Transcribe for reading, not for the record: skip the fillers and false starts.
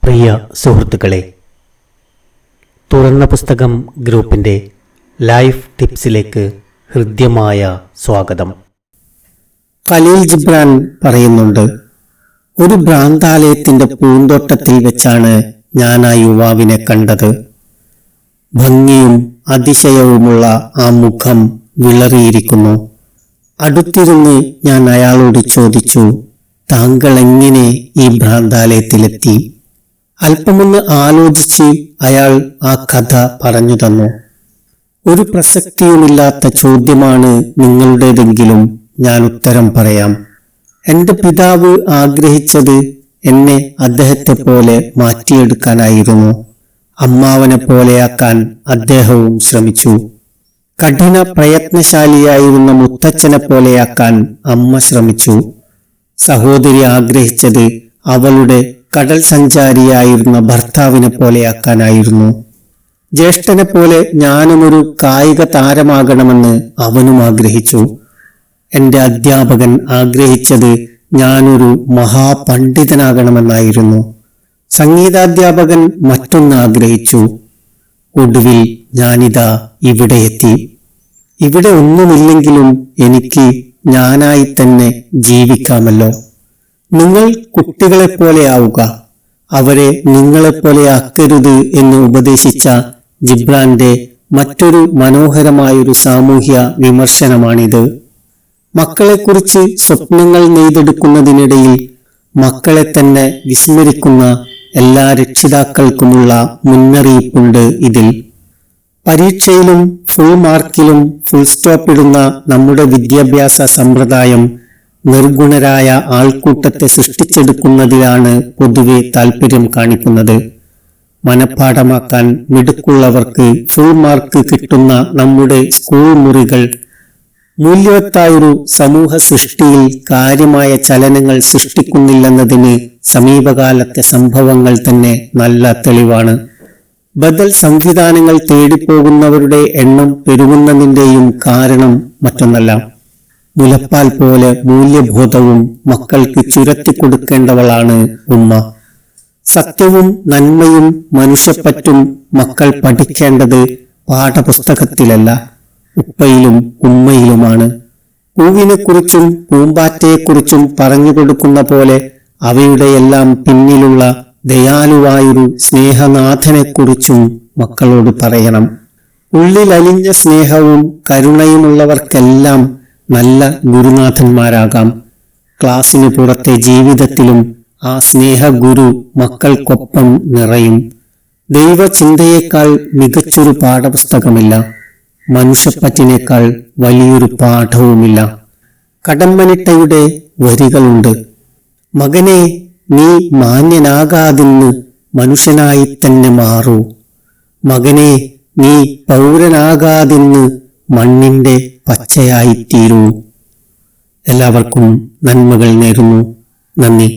പ്രിയ സുഹൃത്തുക്കളെ, തുറന്ന പുസ്തകം ഗ്രൂപ്പിൻ്റെ ലൈഫ് ടിപ്സിലേക്ക് ഹൃദ്യമായ സ്വാഗതം. ഖലീൽ ജിബ്രാൻ പറയുന്നുണ്ട്, ഒരു ഭ്രാന്താലയത്തിന്റെ പൂന്തോട്ടത്തിൽ വെച്ചാണ് ഞാൻ ആ യുവാവിനെ കണ്ടത്. ഭംഗിയും അതിശയവുമുള്ള ആ മുഖം വിളറിയിരിക്കുന്നു. അടുത്തിരുന്ന് ഞാൻ അയാളോട് ചോദിച്ചു, താങ്കൾ എങ്ങനെ ഈ ഭ്രാന്താലയത്തിലെത്തി? അല്പമൊന്ന് ആലോചിച്ച് അയാൾ ആ കഥ പറഞ്ഞു തന്നു. ഒരു പ്രസക്തിയുമില്ലാത്ത ചോദ്യമാണ് നിങ്ങളുടേതെങ്കിലും ഞാൻ ഉത്തരം പറയാം. എന്റെ പിതാവ് ആഗ്രഹിച്ചത് എന്നെ അദ്ദേഹത്തെ പോലെ മാറ്റിയെടുക്കാനായിരുന്നു. അമ്മാവനെ പോലെയാക്കാൻ അദ്ദേഹവും ശ്രമിച്ചു. കഠിന പ്രയത്നശാലിയായിരുന്ന മുത്തച്ഛനെ പോലെയാക്കാൻ അമ്മ ശ്രമിച്ചു. സഹോദരി ആഗ്രഹിച്ചത് അവളുടെ കടൽ സഞ്ചാരിയായിരുന്ന ഭർത്താവിനെ പോലെയാക്കാനായിരുന്നു. ജ്യേഷ്ഠനെ പോലെ ഞാനുമൊരു കായിക താരമാകണമെന്ന് അവനും ആഗ്രഹിച്ചു. എന്റെ അധ്യാപകൻ ആഗ്രഹിച്ചത് ഞാനൊരു മഹാപണ്ഡിതനാകണമെന്നായിരുന്നു. സംഗീതാധ്യാപകൻ മറ്റൊന്ന് ആഗ്രഹിച്ചു. ഒടുവിൽ ഞാനിതാ ഇവിടെ എത്തി. ഇവിടെ ഒന്നുമില്ലെങ്കിലും എനിക്ക് ഞാനായി തന്നെ ജീവിക്കാമല്ലോ. നിങ്ങൾ കുട്ടികളെപ്പോലെ ആവുക, അവരെ നിങ്ങളെപ്പോലെ ആക്കരുത് എന്ന് ഉപദേശിച്ച ജിബ്രാന്റെ മറ്റൊരു മനോഹരമായൊരു സാമൂഹ്യ വിമർശനമാണിത്. മക്കളെക്കുറിച്ച് സ്വപ്നങ്ങൾ നെയ്തെടുക്കുന്നതിനിടയിൽ മക്കളെ തന്നെ വിസ്മരിക്കുന്ന എല്ലാ രക്ഷിതാക്കൾക്കുമുള്ള മുന്നറിയിപ്പുണ്ട് ഇതിൽ. പരീക്ഷയിലും ഫുൾ മാർക്കിലും ഫുൾ സ്റ്റോപ്പ് ഇടുന്ന നമ്മുടെ വിദ്യാഭ്യാസ സമ്പ്രദായം നിർഗുണരായ ആൾക്കൂട്ടത്തെ സൃഷ്ടിച്ചെടുക്കുന്നതിലാണ് പൊതുവെ താല്പര്യം കാണിക്കുന്നത്. മനഃപ്പാഠമാക്കാൻ മിടുക്കുള്ളവർക്ക് ഫുൾ മാർക്ക് കിട്ടുന്ന നമ്മുടെ സ്കൂൾ മുറികൾ മൂല്യവത്തായൊരു സമൂഹ സൃഷ്ടിയിൽ കാര്യമായ ചലനങ്ങൾ സൃഷ്ടിക്കുന്നില്ലെന്നതിന് സമീപകാലത്തെ സംഭവങ്ങൾ തന്നെ നല്ല തെളിവാണ്. ബദൽ സംവിധാനങ്ങൾ തേടിപ്പോകുന്നവരുടെ എണ്ണം പെരുകുന്നതിന്റെയും കാരണം മറ്റൊന്നല്ല. മുലപ്പാൽ പോലെ മൂല്യബോധവും മക്കൾക്ക് ചുരത്തിക്കൊടുക്കേണ്ടവളാണ് ഉമ്മ. സത്യവും നന്മയും മനുഷ്യപ്പറ്റും മക്കൾ പഠിക്കേണ്ടത് പാഠപുസ്തകത്തിലല്ല, ഉപ്പയിലും ഉമ്മയിലുമാണ്. പൂവിനെക്കുറിച്ചും പൂമ്പാറ്റയെക്കുറിച്ചും പറഞ്ഞുകൊടുക്കുന്ന പോലെ അവയുടെയെല്ലാം പിന്നിലുള്ള ദയാലുവായൊരു സ്നേഹനാഥനെക്കുറിച്ചും മക്കളോട് പറയണം. ഉള്ളിലലിഞ്ഞ സ്നേഹവും കരുണയുമുള്ളവർക്കെല്ലാം നല്ല ഗുരുനാഥന്മാരാകാം. ക്ലാസിനു പുറത്തെ ജീവിതത്തിലും ആ സ്നേഹഗുരു മക്കൾക്കൊപ്പം നിറയും. ദൈവചിന്തയേക്കാൾ മികച്ചൊരു പാഠപുസ്തകമില്ല, മനുഷ്യപ്പറ്റിനേക്കാൾ വലിയൊരു പാഠവുമില്ല. കടമ്മനിട്ടയുടെ വരികളുണ്ട്. മകനെ, നീ മാന്യനാകാതിന്ന് മനുഷ്യനായി തന്നെ മാറൂ. മകനെ, നീ പൗരനാകാതിന്ന് മണ്ണിന്റെ പച്ചയായിത്തീരൂ. എല്ലാവർക്കും നന്മകൾ നേരുന്നു. നന്ദി.